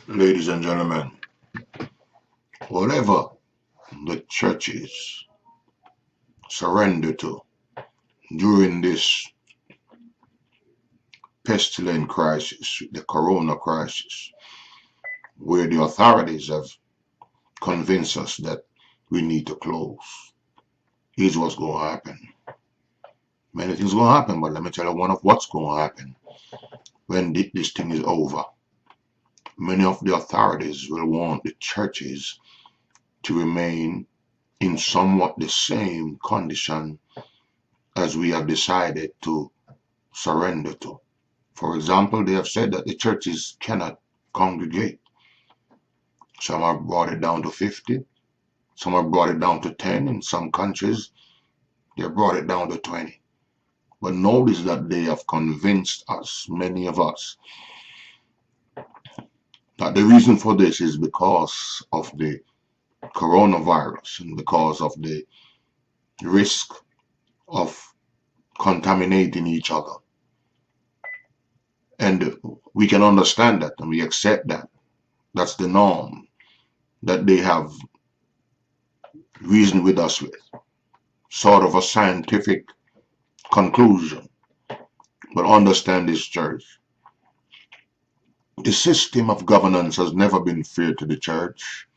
Ladies and gentlemen, whatever the churches surrender to during this pestilent crisis, the corona crisis, where the authorities have convinced us that we need to close, here's what's going to happen. Many things going to happen, but let me tell you one of what's going to happen when this thing is over. Many of the authorities will want the churches to remain in somewhat the same condition as we have decided to surrender to. For example, they have said that the churches cannot congregate. Some have brought it down to 50. Some have brought it down to 10. In some countries, they have brought it down to 20. But notice that they have convinced us, many of us, that the reason for this is because of the coronavirus and because of the risk of contaminating each other. And we can understand that and we accept that. That's the norm that they have reasoned with us with. Sort of a scientific conclusion. But understand this, church. The system of governance has never been fair to the church.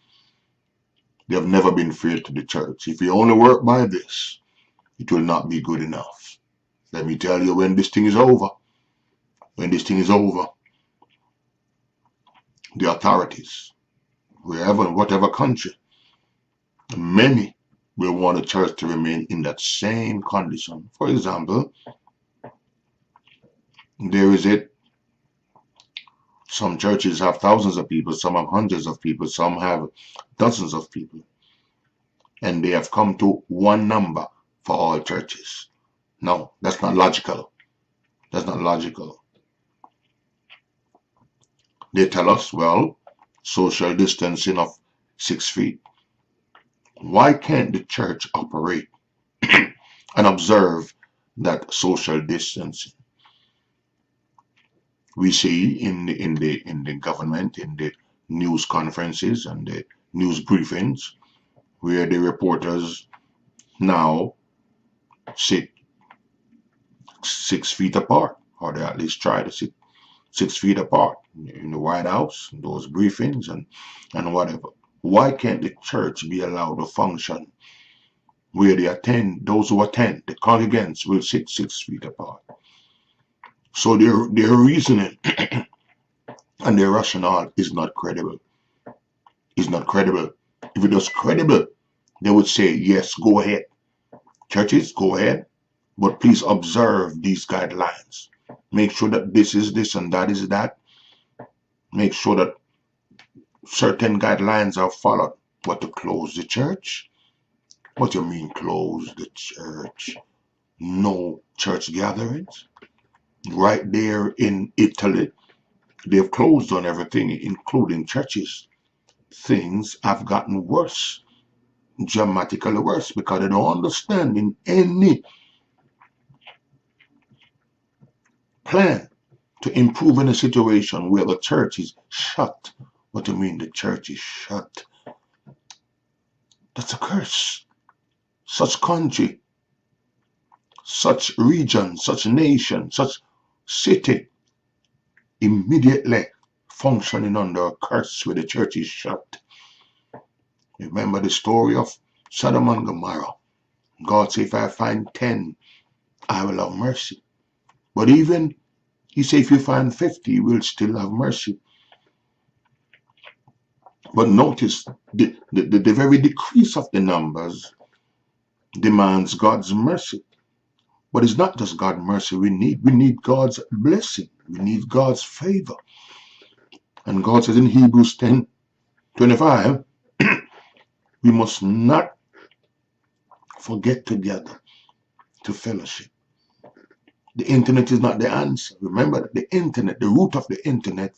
They have never been fair to the church. If you only work by this, it will not be good enough. Let me tell you, when this thing is over, the authorities, wherever, whatever country, many will want the church to remain in that same condition. For example, there is it. Some churches have thousands of people, some have hundreds of people, some have dozens of people. And they have come to one number for all churches. No, that's not logical. That's not logical. They tell us, well, social distancing of 6 feet. Why can't the church operate and observe that social distancing? We see in the government, in the news conferences and the news briefings, where the reporters now sit 6 feet apart, or they at least try to sit 6 feet apart in the White House, those briefings and whatever. Why can't the church be allowed to function where those who attend, the congregants will sit 6 feet apart? So their reasoning and their rationale is not credible. Is not credible. If it was credible, they would say, yes, go ahead. Churches, go ahead, but please observe these guidelines. Make sure that this is this and that is that. Make sure that certain guidelines are followed. But to close the church? What do you mean close the church? No church gatherings? Right there in Italy, they've closed on everything, including churches. Things have gotten worse, dramatically worse, because they don't understand in any plan to improve in a situation where the church is shut. What do you mean the church is shut? That's a curse. Such country, such region, such nation, such city immediately functioning under a curse where the church is shut. Remember the story of Sodom and Gomorrah. God said, if I find 10, I will have mercy. But even, he said, if you find 50, you will still have mercy. But notice, the very decrease of the numbers demands God's mercy. But it's not just God's mercy we need God's blessing. We need God's favor. And God says in Hebrews 10:25, we must not forget together to fellowship. The internet is not the answer. Remember that the internet, the root of the internet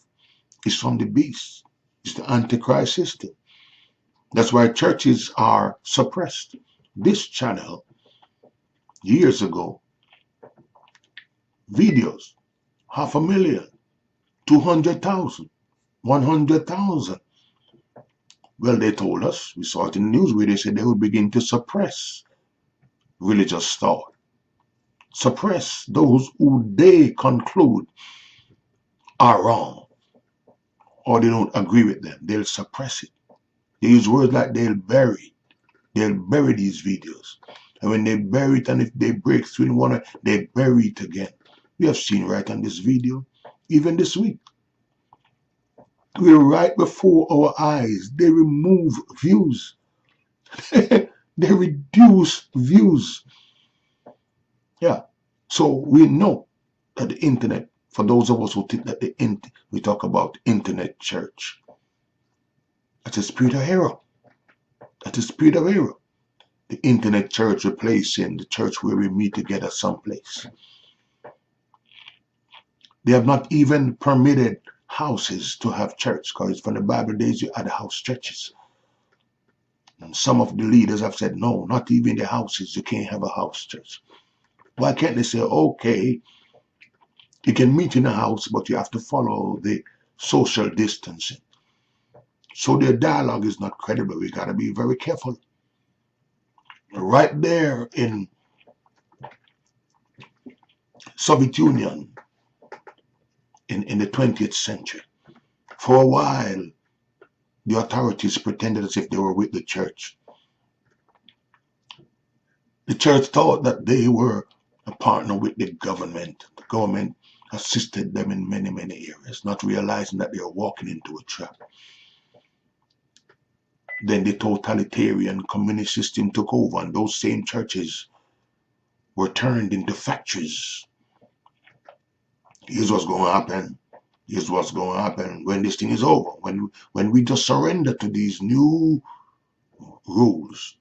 is from the beast. It's the Antichrist system. That's why churches are suppressed. This channel, years ago, videos, 500,000, 200,000, 100,000. Well, they told us, we saw it in the news where they said they would begin to suppress religious thought. Suppress those who they conclude are wrong or they don't agree with them. They'll suppress it. They use words like they'll bury these videos. And when they bury it, and if they break through in one, they bury it again. We have seen right on this video, even this week. We're right before our eyes. They remove views. They reduce views. Yeah. So we know that the internet, for those of us who think that we talk about internet church, that's a spirit of error. That's a spirit of error. The internet church replacing the church where we meet together someplace. They have not even permitted houses to have church, because from the Bible days you had house churches. And some of the leaders have said, no, not even the houses, you can't have a house church. Why can't they say, okay, you can meet in a house, but you have to follow the social distancing? So their dialogue is not credible. We got to be very careful. Right there in Soviet Union in the 20th century, for a while, the authorities pretended as if they were with the church. The church thought that they were a partner with the government. The government assisted them in many, many areas, not realizing that they were walking into a trap. Then the totalitarian communist system took over, and those same churches were turned into factories. Here's what's going to happen. Here's what's going to happen when this thing is over. When we just surrender to these new rules.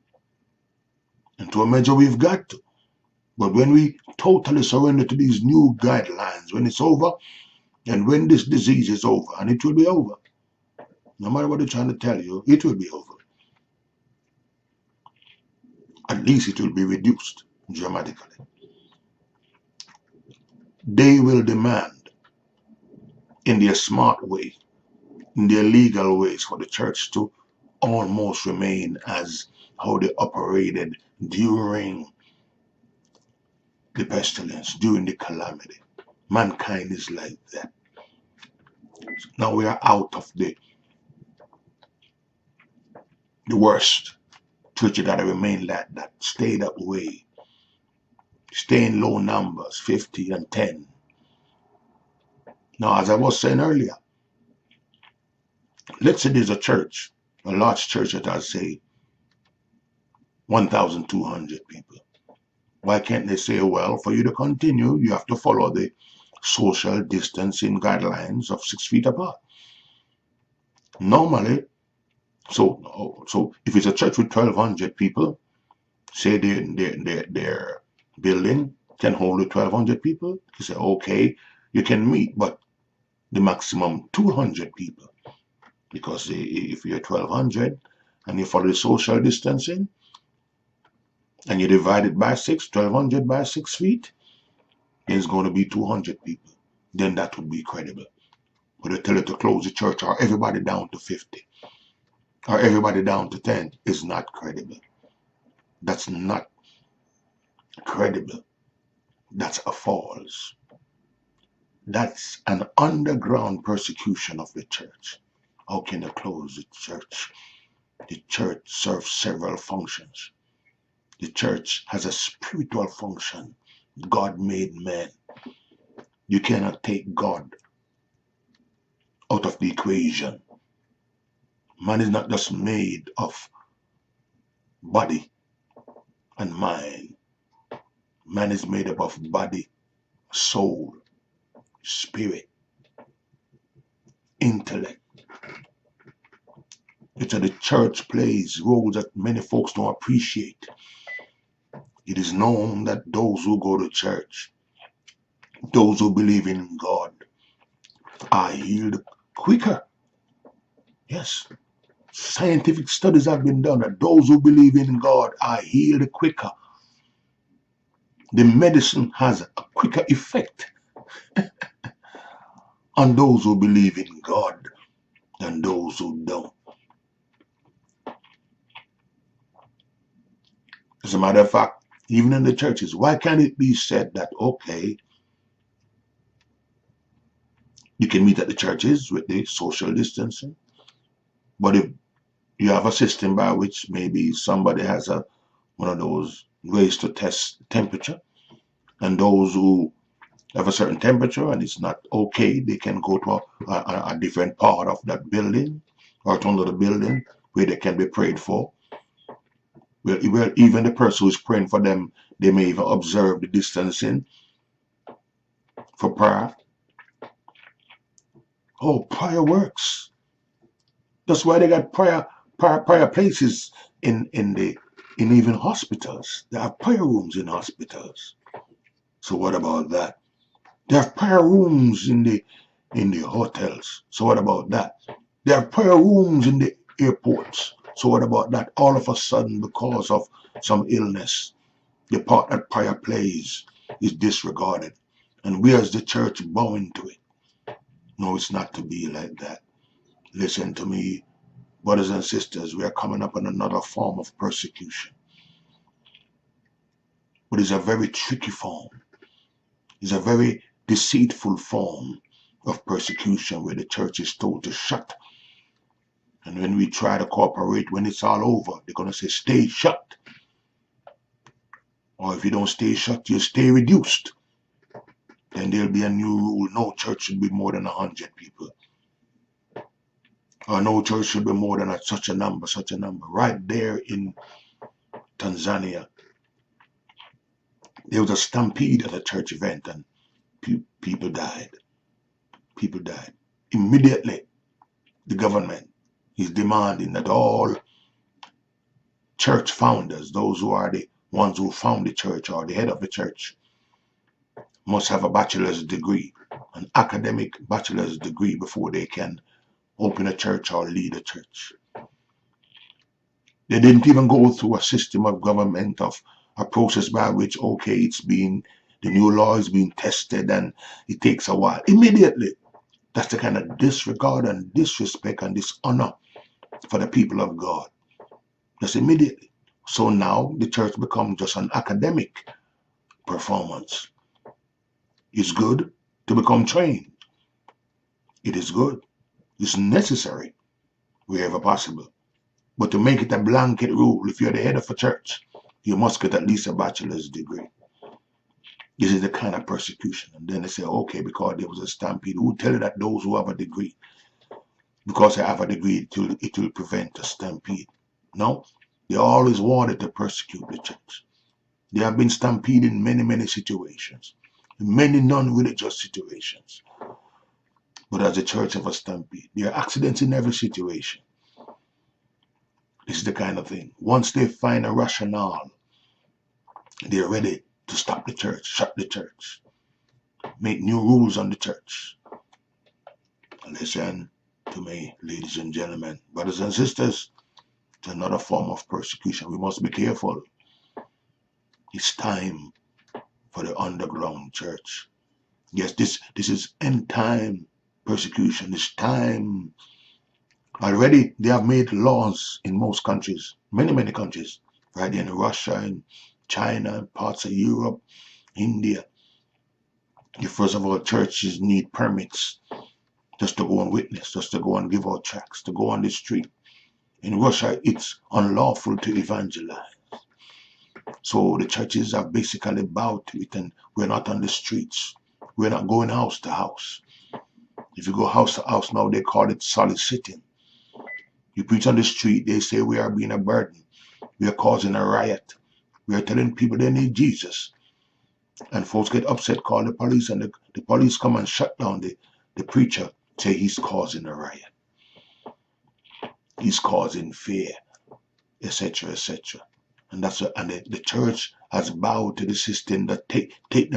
And to a measure we've got to. But when we totally surrender to these new guidelines, when it's over, and when this disease is over, and it will be over, no matter what they're trying to tell you, it will be over. At least it will be reduced dramatically. They will demand, in their smart way, in their legal ways, for the church to almost remain as how they operated during the pestilence, during the calamity. Mankind is like that. Now we are out of the worst. Churches that remain like that, stay that way, stay in low numbers, 50 and 10. Now, as I was saying earlier, let's say there's a church, a large church that I say 1,200 people. Why can't they say, well, for you to continue, you have to follow the social distancing guidelines of 6 feet apart? Normally, so if it's a church with 1,200 people, say their building can hold 1,200 people, you say, okay, you can meet, but the maximum 200 people. Because if you're 1,200 and you follow the social distancing, and you divide it by 6, 1,200 by 6 feet, there's going to be 200 people. Then that would be credible. But they tell you to close the church, or everybody down to 50, or everybody down to 10, is not credible. That's not credible. That's a false. That's an underground persecution of the church. How can you close the church? The church serves several functions. The church has a spiritual function. God made man. You cannot take God out of the equation. Man is not just made of body and mind. Man is made up of body, soul, spirit, intellect. It's that the church plays roles that many folks don't appreciate. It is known that those who go to church, those who believe in God, are healed quicker. Yes. Scientific studies have been done that those who believe in God are healed quicker. The medicine has a quicker effect on those who believe in God. than those who don't. As a matter of fact, even in the churches, why can't it be said that, okay, you can meet at the churches with the social distancing, but if you have a system by which maybe somebody has one of those ways to test temperature, and those who have a certain temperature and it's not okay, they can go to a different part of that building or to another building where they can be prayed for. Well, even the person who's praying for them, they may even observe the distancing for prayer. Oh, prayer works. That's why they got prayer places in even hospitals. They have prayer rooms in hospitals. So what about that? They have prayer rooms in the hotels. So what about that? They have prayer rooms in the airports. So what about that? All of a sudden, because of some illness, the part that prayer plays is disregarded. And we as the church bowing to it. No, it's not to be like that. Listen to me, brothers and sisters, we are coming up on another form of persecution. But it's a very tricky form. It's a very deceitful form of persecution where the church is told to shut. And when we try to cooperate, when it's all over, they're going to say, stay shut. Or if you don't stay shut, you stay reduced. Then there'll be a new rule. No church should be more than 100 people. Or no church should be more than such a number. Right there in Tanzania, there was a stampede at a church event and people died. People died. Immediately, the government is demanding that all church founders, those who are the ones who found the church or the head of the church, must have a bachelor's degree, an academic bachelor's degree before they can open a church or lead a church. They didn't even go through a system of government, of a process by which, okay, the new law is being tested and it takes a while. Immediately, that's the kind of disregard and disrespect and dishonor for the people of God. Just immediately. So now the church becomes just an academic performance. It's good to become trained. It is good. It's necessary wherever possible. But to make it a blanket rule, if you're the head of a church, you must get at least a bachelor's degree. This is the kind of persecution. And then they say, okay, because there was a stampede, who tell you that those who have a degree, because they have a degree, it will prevent a stampede? No, they always wanted to persecute the church. They have been stampeded in many, many situations, many non-religious situations. But as the church of a stampede, there are accidents in every situation. This is the kind of thing. Once they find a rationale, they're ready to stop the church, shut the church, make new rules on the church. Listen to me, ladies and gentlemen, brothers and sisters, it's another form of persecution. We must be careful. It's time for the underground church. Yes, this is end time persecution. It's time. Already they have made laws in most countries, many, many countries, right in Russia, in China, parts of Europe, India. First of all, churches need permits just to go and witness, just to go and give out tracts, to go on the street. In Russia, it's unlawful to evangelize. So the churches have basically bowed to it, and we're not on the streets. We're not going house to house. If you go house to house now, they call it soliciting. You preach on the street, they say we are being a burden. We are causing a riot. We are telling people they need Jesus. And folks get upset, call the police, and the police come and shut down the preacher, say he's causing a riot. He's causing fear, etc., etc. And the church has bowed to the system that take